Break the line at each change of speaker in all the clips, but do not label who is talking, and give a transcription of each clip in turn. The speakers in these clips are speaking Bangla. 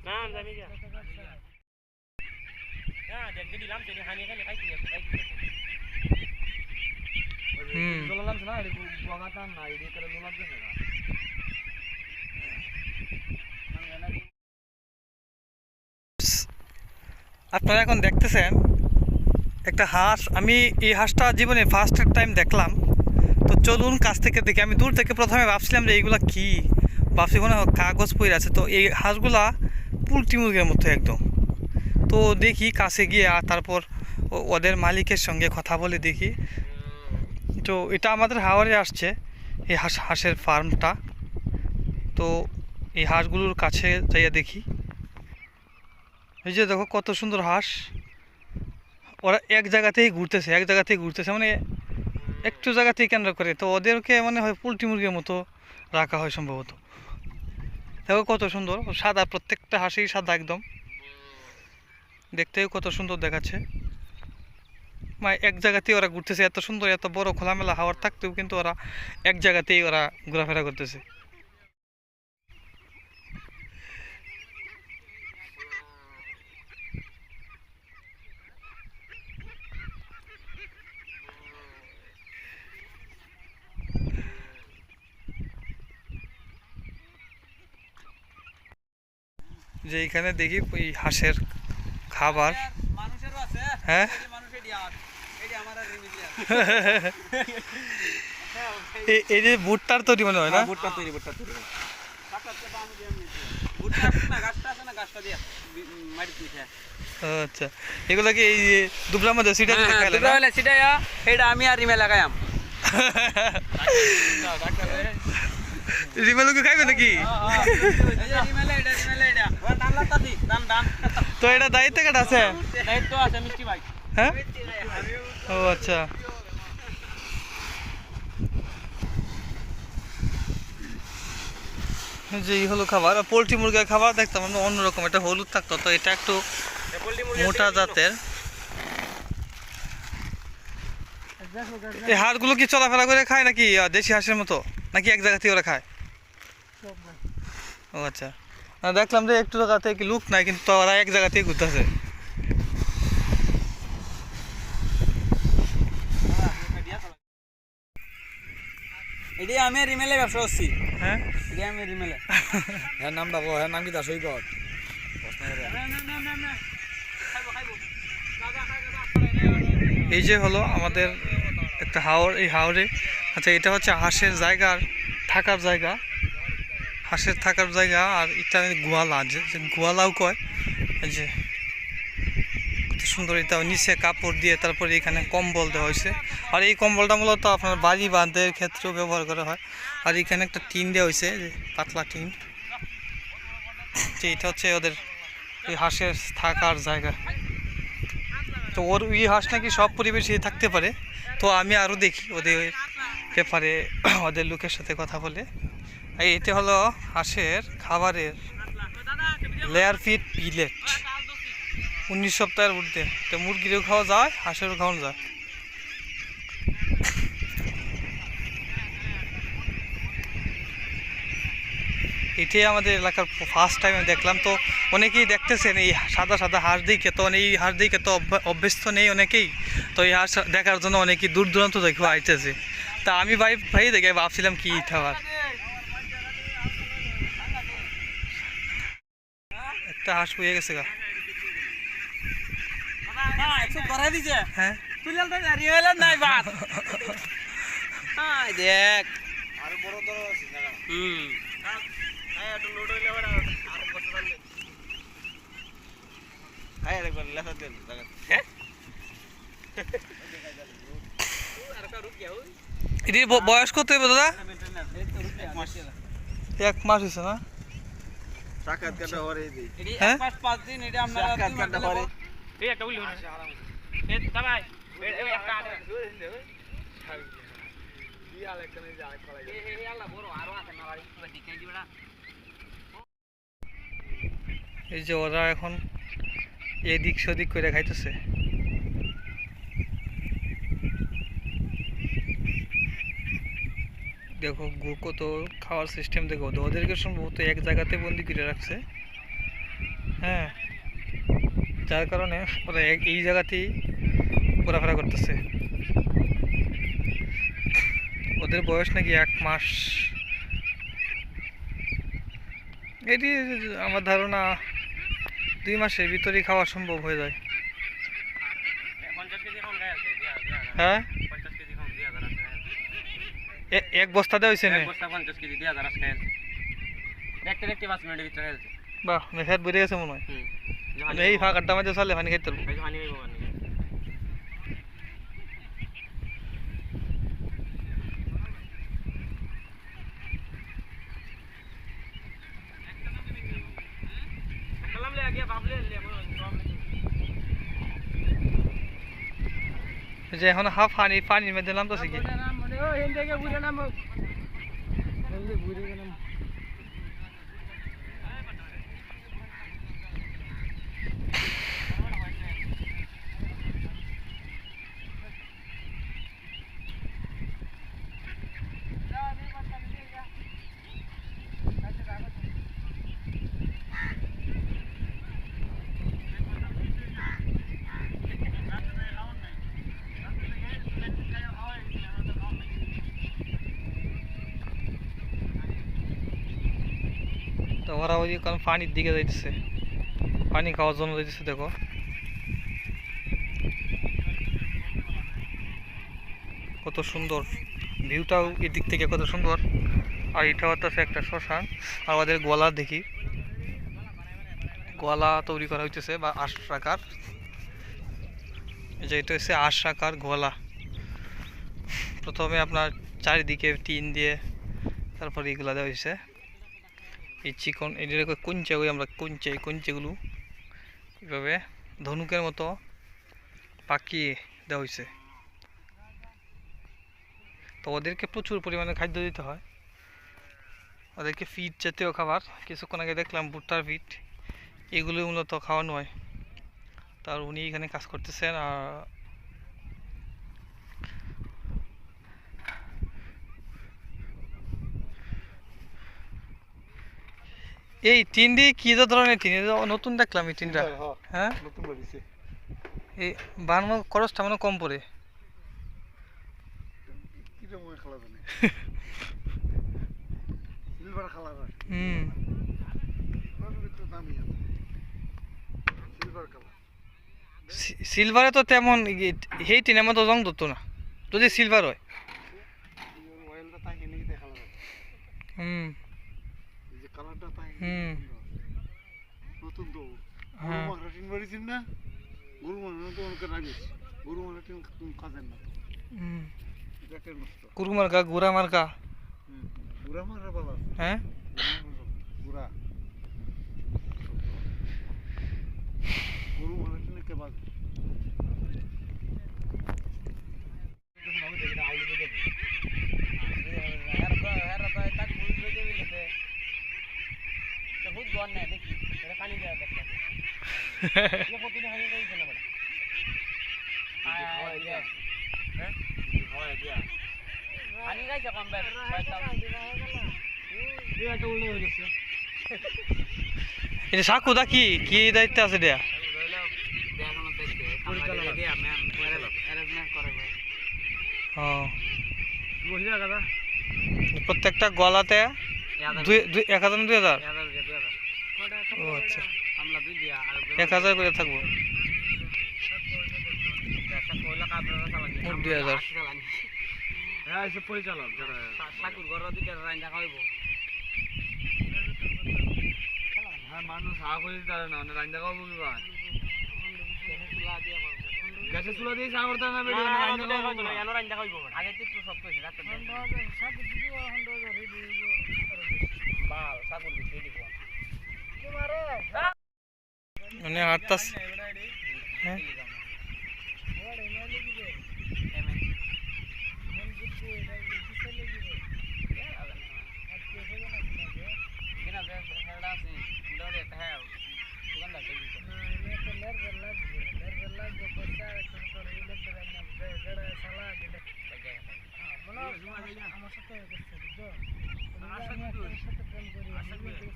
না জানি যা না দেখ দিলাম তেনি হানি খালি খাইছি খাইছি
জলালাম না এর বগাটা না এর করে লোলাম দেছে না
আপনারা এখন দেখতেছেন একটা হাঁস। আমি এই হাঁসটা জীবনে ফার্স্ট টাইম দেখলাম। তো চলুন কাছ থেকে দেখি। আমি দূর থেকে প্রথমে ভাবছিলাম যে এইগুলা কি, ভাবছি কোনো কাগজ পড়ে আছে। তো এই হাঁসগুলা পোলট্রি মুরগির মতো একদম। তো দেখি কাছে গিয়ে আর তারপর ওদের মালিকের সঙ্গে কথা বলে দেখি। তো এটা আমাদের হাওড়ে আসছে এই হাঁসের ফার্মটা। তো এই হাঁসগুলোর কাছে যাইয়া দেখি। এই যে দেখো কত সুন্দর হাঁস, ওরা এক জায়গাতেই ঘুরতেছে মানে একটু জায়গাতেই কেন্দ্র করে। তো ওদেরকে মনে হয় পোলট্রি মুরগির মতো রাখা হয় সম্ভবত। দেখো কত সুন্দর সাদা, প্রত্যেকটা হাঁসই সাদা একদম, দেখতেও কত সুন্দর দেখাচ্ছে। মানে এক জায়গাতেই ওরা ঘুরতেছে, এত সুন্দর এত বড় খোলামেলা হাওয়ার থাকতেও কিন্তু ওরা এক জায়গাতেই ওরা ঘোরাফেরা করতেছে। যে এখানে দেখি ওই হাঁসের খাবার। হ্যাঁ এই যে ভুট্টার তৈরি মনে হয় না?
ভুট্টা তৈরি
আচ্ছা, এগুলো কি এই দুবলার মধ্যে সিটা
এটা আমি আর রিমে লাগাইম।
রিমেলকে খাইবে নাকি? তো এটা দায়িত্ব কাটা আছে?
দায়িত্ব আছে মিষ্টি ভাই।
হ্যাঁ, ও আচ্ছা। যে এই হলো খাবার। পোলট্রি মুরগির খাবার দেখতাম আমরা অন্যরকম, এটা হলুদ থাকতো। তো এটা একটু মোটা জাতের। এই হাড়গুলো কি চলাফেরা করে খায় নাকি দেশি হাঁসের মতো, নাকি এক জায়গা থেকে ওরা খায়? ও আচ্ছা, দেখলাম যে একটু জায়গাতে কি লুক নাই, কিন্তু ওরা এক জায়গা থেকে ঘুরতেছে।
এটি আমি রিমেলে ব্যবসা করছি।
হ্যাঁ,
এটি আমি রিমেলে।
হ্যাঁ নামটা বল, হ্যাঁ নাম কি দাস কর। এই যে হলো আমাদের একটা হাওর, এই হাওরে আচ্ছা এটা হচ্ছে হাঁসের জায়গার থাকার জায়গা, হাঁসের থাকার জায়গা। আর এটা গোয়ালা, যে গোয়ালাও কয়। এই যে কত সুন্দর, এটা নিচে কাপড় দিয়ে তারপরে এখানে কম্বল দেওয়া হয়েছে। আর এই কম্বলটা মূলত আপনার বাড়ি বাঁধের ক্ষেত্রেও ব্যবহার করা হয়। আর এখানে একটা টিন দেওয়া হয়েছে, যে পাতলা টিন। যে এটা হচ্ছে ওদের এই হাঁসের থাকার জায়গা। তো ওর ওই হাঁস নাকি সব পরিবেশে থাকতে পারে। তো আমি আরও দেখি ওদের ব্যাপারে, ওদের লোকের সাথে কথা বলে। এটা হলো হাঁসের খাবারের লেয়ার ফিট পিলেট, 19 সপ্তাহের ঊর্ধ্বে। তো মুরগিরও খাওয়া যায়, হাঁসেরও খাওয়ানো যায়। এটাই আমাদের এলাকার ফার্স্ট টাইম আমি দেখলাম। তো অনেকেই দেখতেছেন এই সাদা সাদা হাঁস দিকে, তো এই হাঁস দিকে তো অভ্যস্ত নেই অনেকেই। তো এই হাঁস দেখার জন্য অনেকেই দূর দূরান্ত দেখে আইতেছে। তা আমি ভাই দেখে ভাবছিলাম কি খাবার। একটা হাঁস হয়ে গেছে গা। হ্যাঁ
দেখ
এটি বয়স কত হবে দাদা? 1 মাস হয়েছে না? হ্যাঁ,
5 দিন এটা আমরা
এই একটা উলি এই দাবাই এই একটা
এই যে ওরা এখন এদিক সেদিক করে খাইতেছে। দেখো কত খাওয়ার সিস্টেম দেখো, তো ওদেরকে সম্ভবত এক জায়গাতে বন্দি করে রাখছে। হ্যাঁ, যার কারণে ওরা এই জায়গাতেই ঘোরাফেরা করতেছে। ওদের বয়স নাকি 1 মাস, এটি আমার ধারণা 2 মাসের ভিতরেই খাওয়া সম্ভব হয়ে যায়।
50 কেজি খাওন গায় আছে
হ্যাঁ,
50 কেজি খাওন 2000 আছে।
এক বস্তা দেওয়া হয়েছে না?
এক বস্তা 50 কেজি 2000 আছে খাইছে। দেখতে 5 মিনিটের ভিতরে খাইছে।
বাহ, মেঘাত বেড়ে গেছে মনে হয়। এই ফাঁকারটা মাঝে চালে পানি খাইতে পারবো।
এই পানি খাইবো পানি। कलम ले आ गया बाप ले ले
যে এখন হাফ পানির মধ্যে নামতেছে কি? তো ওরা ওই কারণ পানির দিকে যাইতেছে, পানি খাওয়ার জন্য যাইতেছে। দেখো কত সুন্দর ভিউটাও এদিক থেকে কত সুন্দর। আর এটা হচ্ছে একটা শ্মশান। আর আমাদের গোয়ালা দেখি, গোয়ালা তৈরি করা হইতেছে বা আশ রাখার, এই যে এটা হচ্ছে আশ রাখার গোয়ালা। প্রথমে আপনার চারিদিকে টিন দিয়ে তারপরে এগুলা দেওয়া হয়েছে। এই চিকন এটাকে কুঞ্চে ওই আমরা কুঞ্চেগুলো এইভাবে ধনুকের মতো পাকিয়ে দেওয়া হয়েছে। তো ওদেরকে প্রচুর পরিমাণে খাদ্য দিতে হয়, ওদেরকে ফিড জাতীয় খাবার। কিছুক্ষণ আগে দেখলাম ভুট্টার ফিড, এগুলো মূলত খাওয়ানো হয়। তার উনি এখানে কাজ করতেছেন। আর এই টিন দিয়ে কি ধরনের টিন? নতুন দেখলাম এই টিনটা। হ্যাঁ, এই বানানোর খরচটা মানে কম পড়ে। সিলভারে তো তেমন সেই টিনের মতো রং ধরতো না যদি সিলভার হয়। হুম হুম, হ্যাঁ। কুরু মার্কা, গুড়া মার্কা। হ্যাঁ, এটা সাকুদা কি কি দায়িত্ব আছে দেয়া? প্রত্যেকটা গলাতে 1000 ও আচ্ছা, 1000 করে থাকবো। 2000
পরিচালক মানুষ করে দিতে না রান্না খাওয়াবো কি গ্যাসে চুলা দিয়ে চা করতে না
মানে আটটা। হ্যাঁ,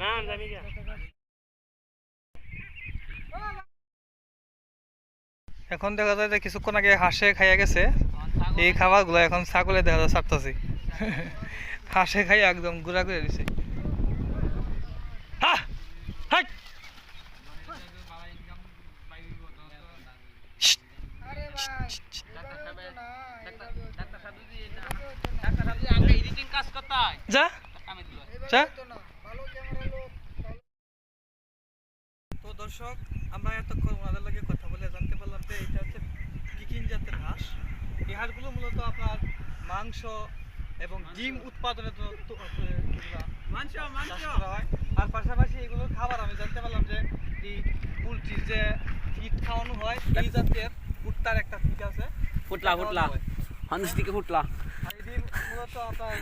না জানি যা
এখন দেখা যায় যে কিছুক্ষণ আগে হাঁসে খাইয়া গেছে, এই খাবারগুলো এখন ছাগলে দেখা যায় ছাড়তেছি। হাঁসে খাইয়া একদম গুড়া করে দিছে। যা যা। তো দর্শক, আমরা এতক্ষণ ওনাদের লাগে কথা বলে জানতে পারলাম যে এটা হচ্ছে কিকিন জাতের হাঁস। এই হাঁসগুলো মূলত আপনার মাংস এবং ডিম উৎপাদনের জন্য চাষ করা হয়। আর পাশাপাশি এগুলোর খাবার আমি জানতে পারলাম যে এই পোলট্রির যে ফিড খাওয়ানো হয়, এই জাতের ভুট্টার একটা ফিড আছে,
ফুটলা মানুষ দিকে ফুটলা।
আর এই ডিম মূলত আপনার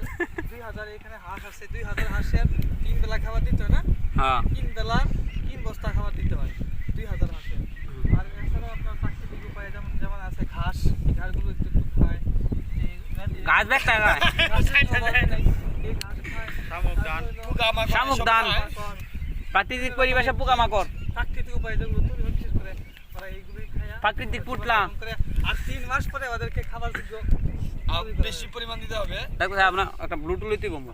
2000 এখানে হাঁস আছে, 2000 হাঁসের 3 বেলা খাবার দিতে হয় না?
হ্যাঁ
3 বেলা 3 বস্তা খাবার দিতে হয় 2000 হাঁসের। আর এছাড়াও আপনার প্রাকৃতিক উপায়ে যেমন যেমন আছে ঘাস, এই ঘাসগুলো একটু একটু খায়।
গাছ ব্যাগটা গায়
এই ঘাস খায়।
শামুক দান প্রাকৃতিক পরিবেশে পোকামাকড়
প্রাকৃতিক উপায়ে যেগুলো তৈরি হচ্ছে করে ওরা এইগুলোই খায়।
প্রাকৃতিক পুতলা।
আর 3 মাস পরে ওদেরকে খাবার যোগ্য
বেশি পরিমাণ দিতে হবে।
দেখো আমরা একটা ব্লুটুথ লইতে কমবো।